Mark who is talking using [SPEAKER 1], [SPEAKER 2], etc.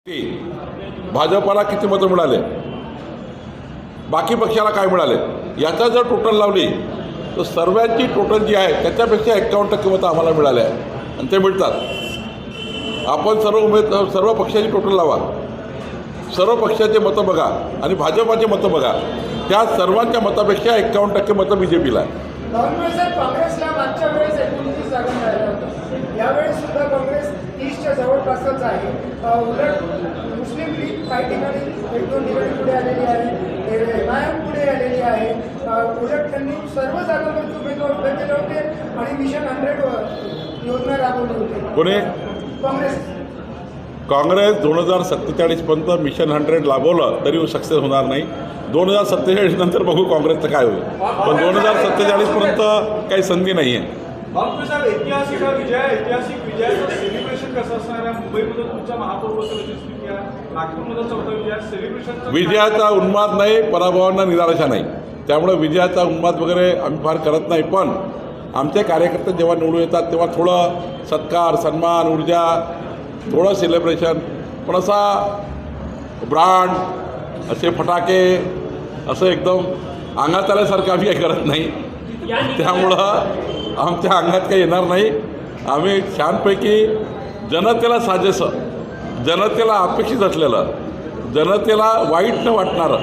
[SPEAKER 1] भाजपाला किती मतं मिळाले, बाकी पक्षाला काय मिळाले, याचा जर टोटल लावली तर सर्वांची टोटल जी आहे त्याच्यापेक्षा 51% मतं आम्हाला मिळाले आहे आणि ते मिळतात। आपण सर्व पक्षाची टोटल लावा, सर्व पक्षाचे मतं बघा आणि भाजपाचे मतं बघा, त्या सर्वांच्या मतापेक्षा 51% मतं BJPला आहे।
[SPEAKER 2] काँग्रेसला मागच्या वेळेस 29 जागा मिळाल्या होत्या, यावेळेस सुद्धा काँग्रेस 30च्या जवळपासच आहे। उलट मुस्लिम लीग काही ठिकाणी 1-2 ठिकाणी पुढे आलेली आहे, MIM पुढे आलेली आहे। उलट त्यांनी सर्व जागांवरती उमेदवार उभे केले होते आणि मिशन 100 योजना राबवली होती।
[SPEAKER 1] कोणी? काँग्रेस 2047 पर्यंत मिशन 100 राबवलं तरी सक्सेस होणार नाही। 2047 नंतर बघू काँग्रेसचं काय होईल, पण 2047 पर्यंत काही संधी नाही आहे।
[SPEAKER 3] ऐतिहासिक विजयाचं सेलिब्रेशन कसं असणार आहे? मुंबईमध्ये तुमच्या महापौरपदाची स्थिती आहे, नागपूरमध्ये चौथा विजय सेलिब्रेशन।
[SPEAKER 1] विजयाचा उन्माद नाही, पराभवांना निराशा नाही, त्यामुळे विजयाचा उन्माद वगैरे आम्ही फार करत नाही। पण आमचे कार्यकर्ते जेव्हा निवडून येतात तेव्हा थोडं सत्कार, सन्मान, ऊर्जा, थोडं सेलिब्रेशन, पण असा ब्रांड, असे फटाके असं एकदम अंगात आल्यासारखं आम्ही काही करत नाही, त्यामुळं आमच्या अंगात काही येणार नाही। आम्ही छानपैकी जनतेला साजेसं, जनतेला अपेक्षित असलेलं, जनतेला वाईट न वाटणारं